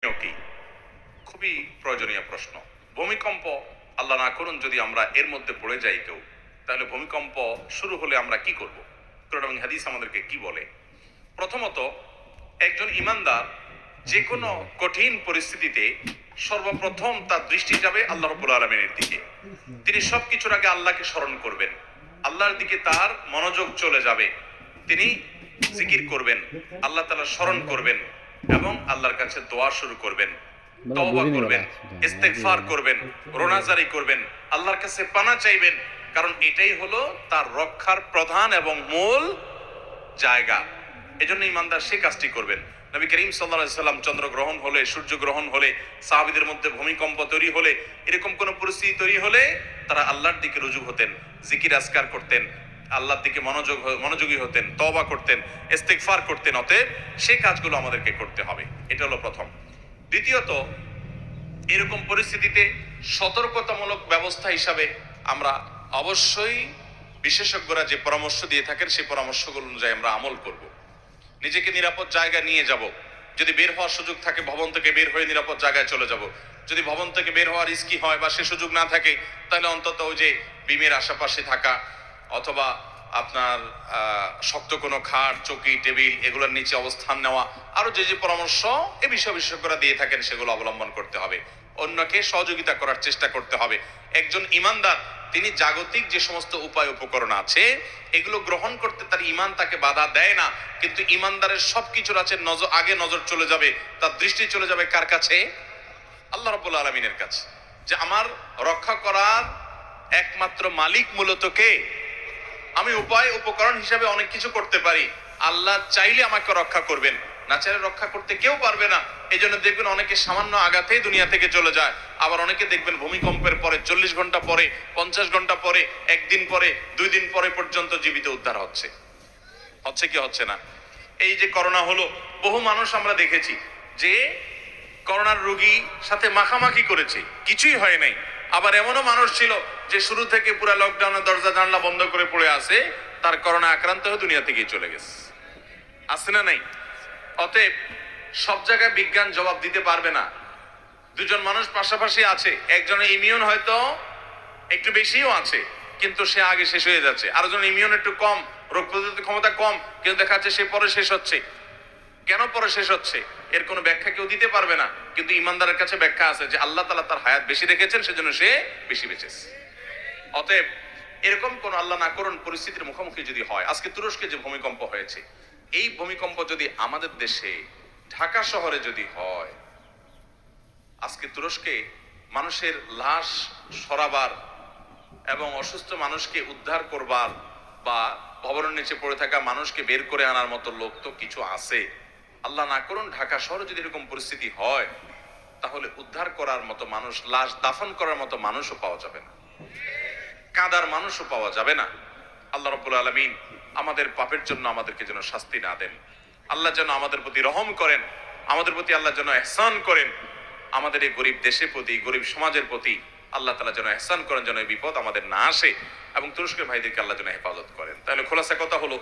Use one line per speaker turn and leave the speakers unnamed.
কি খুবই প্রয়োজনীয় প্রশ্ন। ভূমিকম্প আল্লাহ না করুন যদি আমরা এর মধ্যে পড়ে যাই কেউ, তাহলে ভূমিকম্প শুরু হলে আমরা কি করব? কোরআন এবং হাদিস আমাদেরকে কি বলে? প্রথমত, একজন ইমানদার যে কোনো কঠিন পরিস্থিতিতে সর্বপ্রথম তার দৃষ্টি যাবে আল্লাহ রাব্বুল আলামিনের দিকে। তিনি সবকিছুর আগে আল্লাহকে স্মরণ করবেন, আল্লাহর দিকে তার মনোযোগ চলে যাবে। তিনি জিকির করবেন, আল্লাহ তাআলা স্মরণ করবেন এবং আল্লাহর কাছে দোয়া শুরু করবেন, তওবা করবেন, ইস্তেগফার করবেন, রোনাজারি করবেন, আল্লাহর কাছে পানা চাইবেন, কারণ এটাই হলো তার রক্ষার প্রধান এবং মূল জায়গা। এজন্য ইমানদার সেই কাজটি করবেন। নবী করিম সাল্লাল্লাহু আলাইহি সাল্লাম চন্দ্রগ্রহণ হলে, সূর্যগ্রহণ হলে, সাহাবীদের মধ্যে ভূমিকম্প তৈরি হলে, এরকম কোন পরিস্থিতি তৈরি হলে তারা আল্লাহর দিকে রুজু হতেন, জিকির আজকার করতেন, আল্লাহর দিকে মনোযোগী হতেন, তওবা করতেন, ইস্তেগফার করতেন। অতএব সেই কাজগুলো আমাদেরকে করতে হবে। এটা হলো প্রথম। দ্বিতীয়ত, এরকম পরিস্থিতিতে সতর্কতামূলক ব্যবস্থা হিসাবে আমরা অবশ্যই বিশেষজ্ঞরা যে পরামর্শ দিয়ে থাকেন সেই পরামর্শগুলো অনুযায়ী আমরা আমল করব। নিজেকে নিরাপদ জায়গায় নিয়ে যাব। যদি বের হওয়ার সুযোগ থাকে ভবন থেকে বের হয়ে নিরাপদ জায়গায় চলে যাব। যদি ভবন থেকে বের হওয়ার রিস্কি হয় বা সে সুযোগ না থাকে, তাহলে অন্তত ওই যে বিমের আশেপাশে থাকা অথবা আপনার শক্ত কোনো খাট, চৌকি, টেবিল এগুলোর নিচে অবস্থান নেওয়া, আরো যে যে পরামর্শ এ বিষয় বিশেষজ্ঞরা দিয়ে থাকেন সেগুলো অবলম্বন করতে হবে। অন্যকে সহযোগিতা করার চেষ্টা করতে হবে। একজন ইমানদার তিনি জাগতিক যে সমস্ত উপায় উপকরণ আছে এগুলো গ্রহণ করতে তার ইমান তাকে বাধা দেয় না, কিন্তু ইমানদারের সবকিছুর আছে আগে নজর চলে যাবে, তার দৃষ্টি চলে যাবে কার কাছে? আল্লাহ রাব্বুল আলামিনের কাছে। যে আমার রক্ষা করার একমাত্র মালিক মূলত কে? আমি উপায় উপকরণ হিসাবে অনেক কিছু করতে পারি, আল্লাহ চাইলে আমাকে রক্ষা করবেন, না চাইলে রক্ষা করতে কেউ পারবে না। এই জন্য দেখবেন অনেকে সামান্য আঘাতেই দুনিয়া থেকে চলে যায়, আবার অনেকে দেখবেন ভূমিকম্পের পরে 40 ঘন্টা পরে, 50 ঘন্টা পরে, একদিন পরে, 2 দিন পরে পর্যন্ত জীবিত উদ্ধার হচ্ছে কি হচ্ছে না? এই যে করোনা হলো, বহু মানুষ আমরা দেখেছি যে করোনার রোগী সাথে মাখামাখি করেছে, কিছুই হয় নাই। আবার এমনও মানুষ ছিল যে শুরু থেকে পুরো লকডাউনের দরজা জানলা বন্ধ করে পড়ে আছে, তার করোনা আক্রান্ত হয়ে দুনিয়া থেকেই চলে গেছে। আছে না নাই? অতএব সব জায়গায় বিজ্ঞান জবাব দিতে পারবে না। দুজন মানুষ পাশাপাশি আছে, একজনের ইমিউন হয়তো একটু বেশিও আছে কিন্তু সে আগে শেষ হয়ে যাচ্ছে, আরেকজন ইমিউন একটু কম, রোগ প্রতিরোধ ক্ষমতা কম, কিন্তু দেখা যাচ্ছে সে পরে শেষ হচ্ছে। কেন পরে শেষ হচ্ছে এর কোনো ব্যাখ্যা কেউ দিতে পারবে না, কিন্তু ইমানদারের কাছে ব্যাখ্যা আছে যে আল্লাহ তাআলা তার হায়াত বেশি রেখেছেন, সেজন্য সে বেশি বেঁচেছে। অতএব এরকম কোন আল্লাহ না করুন পরিস্থিতির মুখোমুখি যদি হয়, আজকে তুরস্কে যে ভূমিকম্প হয়েছে, এই ভূমিকম্প যদি আমাদের দেশে ঢাকা শহরে যদি হয়, আজকে তুরস্কে মানুষের লাশ সরাবার এবং অসুস্থ মানুষকে উদ্ধার করবার বা ভবনের নিচে পড়ে থাকা মানুষকে বের করে আনার মতো লোক তো কিছু আছে। আল্লাহ না করুন ঢাকা শহরে যদি এরকম পরিস্থিতি হয়, তাহলে উদ্ধার করার মতো মানুষ, লাশ দাফন করার মতো মানুষও পাওয়া যাবে না, কাঁদার মানুষও পাওয়া যাবে না। আল্লাহ রাব্বুল আলামিন আমাদের পাপের জন্য আমাদেরকে যেন শাস্তি না দেন, আল্লাহ যেন আমাদের প্রতি রহম করেন, আমাদের প্রতি আল্লাহ যেন ইহসান করেন, আমাদের এই গরিব দেশের প্রতি, গরিব সমাজের প্রতি আল্লাহ তাআলা যেন ইহসান করেন, যেন এই বিপদ আমাদের না আসে এবং তুরস্কের ভাইদেরকে আল্লাহ যেন হেফাজত করেন। তাহলে খোলাসা কথা হলো